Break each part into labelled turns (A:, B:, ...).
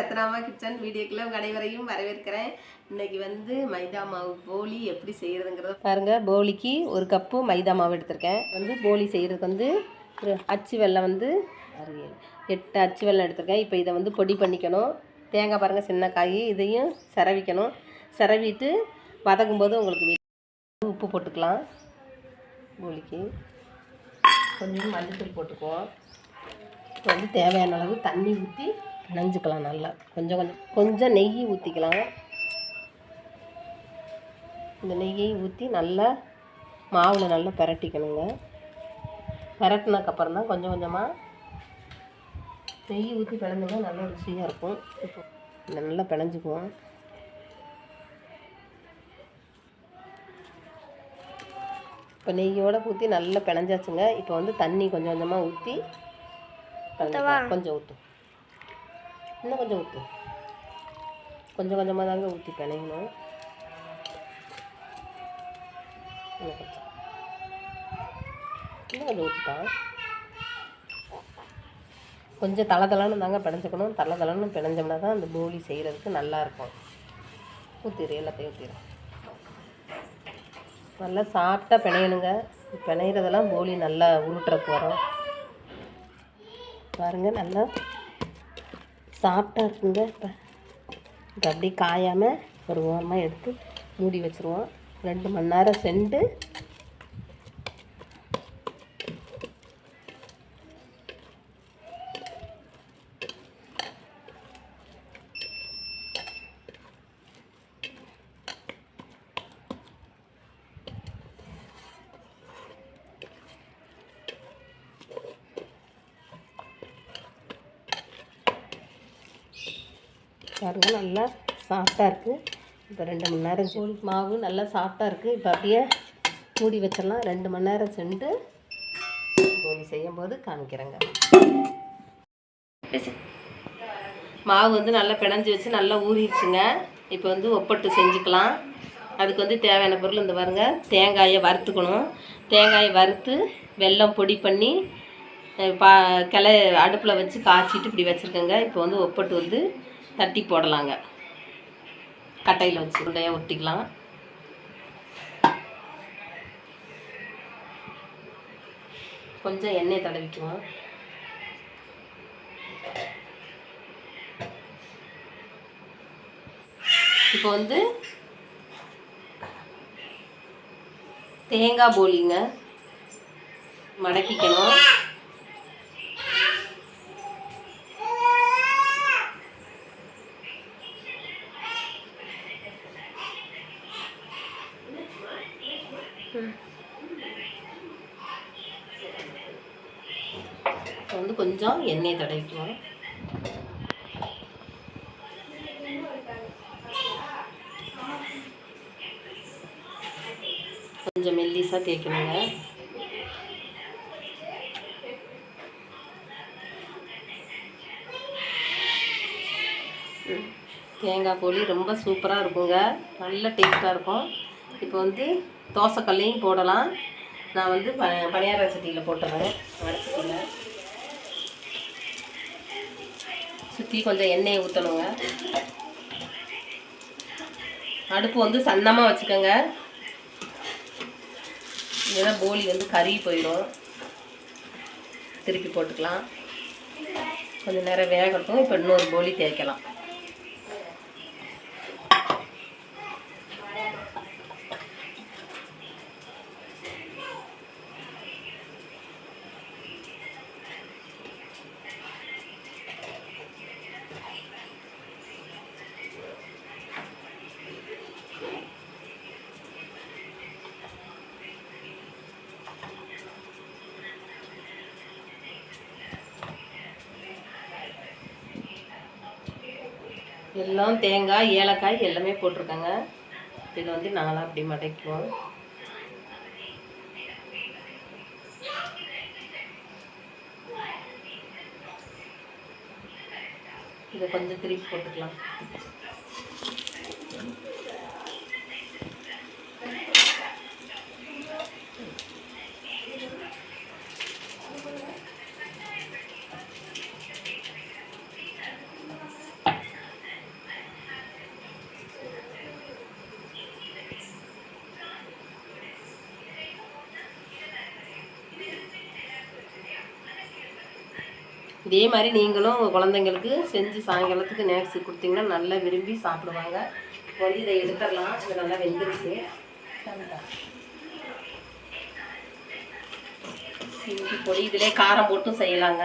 A: Ratnamma kitchen வீடியோக்குள்ள உங்கள் அனைவரையும் வரவேற்கிறேன். இன்னைக்கு வந்து மைதா மாவு போலி எப்படி செய்கிறதுங்கிறத பாருங்கள். போலிக்கு 1 கப்பு மைதா மாவு எடுத்திருக்கேன். வந்து போலி செய்கிறதுக்கு வந்து ஒரு அச்சு வெல்லம் வந்து 8 அச்சு வெல்லம் எடுத்திருக்கேன். இப்போ இதை வந்து பொடி பண்ணிக்கணும். தேங்காய் பாருங்கள், சின்ன காய், இதையும் சிரவிக்கணும். சிரவிட்டு வதக்கும்போது உங்களுக்கு உப்பு போட்டுக்கலாம். போலிக்கு கொஞ்சம் மஞ்சள் போட்டுக்குவோம். இப்போ வந்து தேவையான அளவு தண்ணி ஊற்றி பிணைஞ்சிக்கலாம். நல்லா கொஞ்சம் நெய் ஊற்றிக்கலாம். இந்த நெய்யை ஊற்றி நல்லா மாவில் நல்லா பிரட்டிக்கணுங்க. பிரட்டினதுக்கப்புறம் தான் கொஞ்சம் கொஞ்சமாக நெய் ஊற்றி பிணைஞ்சோம்னா நல்லா ருசியாக இருக்கும். இப்போ இந்த நல்லா பிணைஞ்சிக்குவோம். இப்போ நெய்யோடு ஊற்றி நல்லா பிணைஞ்சாச்சுங்க. இப்போ வந்து தண்ணி கொஞ்சம் கொஞ்சமாக ஊற்றி கொஞ்சம் ஊற்றும், இன்னும் கொஞ்சம் ஊற்றும். கொஞ்சம் கொஞ்சமாக தாங்க ஊற்றி பிணைக்கணும். இன்னும் கொஞ்சம் ஊற்றிட்டான். கொஞ்சம் தளன்னு தாங்க பிணைஞ்சிக்கணும். தளன்னு பிணைஞ்சோம்னா தான் அந்த போலி செய்கிறதுக்கு நல்லாயிருக்கும். ஊற்றிடு, எல்லாத்தையும் ஊற்றிடும். நல்லா சாப்பிட்டா பிணையணுங்க. பிணையிறதெல்லாம் போலி நல்லா உருட்டுறதுக்கு வரும் பாருங்கள். நல்லா சாஃப்டாக இருக்குங்க. இப்போ அப்படியே காயாமல் ஒரு ஓரமாக எடுத்து மூடி வச்சுருவோம். 2 மணி நேரம் சென்று பாருங்கள். நல்லா சாஃப்டாக இருக்குது. இப்போ 2 மணி நேரம் போலி மாவு நல்லா சாஃப்டாக இருக்குது. இப்போ அப்படியே மூடி வச்சிடலாம். 2 மணி நேரம் சென்று போலி செய்யும்போது காமிக்கிறேங்க. மாவு வந்து நல்லா பிணைஞ்சி வச்சு நல்லா ஊறிடுச்சுங்க. இப்போ வந்து ஒப்பட்டு செஞ்சுக்கலாம். அதுக்கு வந்து தேவையான பொருள் இந்த பாருங்க. தேங்காயை வறுத்துக்கணும். தேங்காயை வறுத்து வெல்லம் பொடி பண்ணி அடுப்பில் வச்சு காய்ச்சிட்டு இப்படி வச்சுருக்கேங்க. இப்போ வந்து ஒப்பட்டு வந்து தட்டி போடலாங்க. கட்டையில் வச்சு உருண்டையாக ஒட்டிக்கலாம். கொஞ்சம் எண்ணெய் தடவிக்குவோம். இப்போ வந்து தேங்காய் போலிங்க மடக்கிக்கணும். வந்து கொஞ்சம் எண்ணெய் தடவிக்குவோம். கொஞ்சம் மெல்லிசாக தேய்க்கணுங்க. தேங்காய் போலி ரொம்ப சூப்பராக இருக்குங்க. நல்ல டேஸ்ட்டாக இருக்கும். இப்போ வந்து தோசைக்கல்லையும் போடலாம். நான் வந்து பணியார சட்டியில் போட்டுறேன். வடச்சட்டியில் சுற்றி கொஞ்சம் எண்ணெயை ஊற்றணுங்க. அடுப்பு வந்து சன்னமாக வச்சுக்கோங்க. இல்லைன்னா போலி வந்து கருகி போயிடும். திருப்பி போட்டுக்கலாம். கொஞ்சம் நேரம் வேகட்டும். இப்போ இன்னொரு போலி தேய்க்கலாம். எல்லாம் தேங்காய், ஏலக்காய் எல்லாமே போட்டிருக்காங்க. இதை வந்து நாளாக அப்படி மடக்குவோம். இதை கொஞ்சம் திருப்பி போட்டுக்கலாம். இதே மாதிரி நீங்களும் உங்கள் குழந்தைங்களுக்கு செஞ்சு சாயங்காலத்துக்கு ஸ்நாக்ஸ் கொடுத்தீங்கன்னா நல்லா விரும்பி சாப்பிடுவாங்க. இப்போ வந்து இதை எடுத்துடலாம். இது நல்லா வெந்துருச்சு. இஞ்சி பொடி இதிலே காரம் போட்டும் செய்யலாங்க.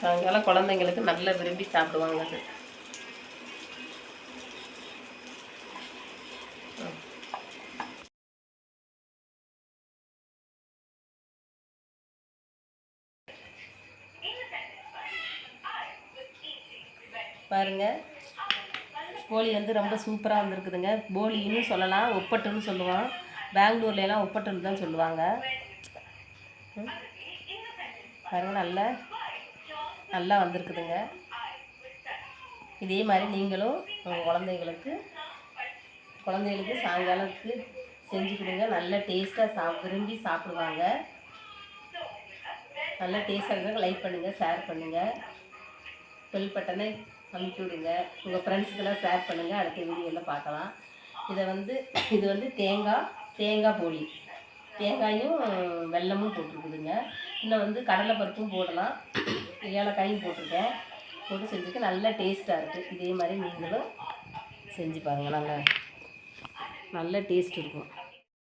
A: சாயங்காலம் குழந்தைங்களுக்கு நல்லா விரும்பி சாப்பிடுவாங்க. அது பாருங்க, போலி வந்து ரொம்ப சூப்பராக வந்திருக்குதுங்க. போலின்னு சொல்லலாம், ஒப்பட்டுன்னு சொல்லுவான். பெங்களூர்லாம் ஒப்பட்டுன்னு தான் சொல்லுவாங்க. பாருங்க, நல்லா வந்திருக்குதுங்க. இதே மாதிரி நீங்களும் உங்கள் குழந்தைங்களுக்கு சாயங்காலத்துக்கு செஞ்சு கொடுங்க. நல்ல டேஸ்ட்டாக விரும்பி சாப்பிடுவாங்க. நல்ல டேஸ்ட்டாக இருந்தால் லைக் பண்ணுங்கள், ஷேர் பண்ணுங்கள், பெல் பட்டனை அனுப்பி விடுங்க. உங்கள் ஃப்ரெண்ட்ஸுக்கெல்லாம் ஷேர் பண்ணுங்கள். அடுத்த வீடியோவில் பார்க்கலாம். இது வந்து தேங்காய் போலி. தேங்காயும் வெல்லமும் போட்டிருக்குதுங்க. இன்னும் வந்து கடலைப்பருப்பும் போடலாம், ஏலக்காயும் போட்டிருக்கேன். போட்டு செஞ்சுக்க நல்ல டேஸ்ட்டாக இருக்குது. இதே மாதிரி நீங்களும் செஞ்சு பாருங்கள். நல்ல டேஸ்ட் இருக்கும்.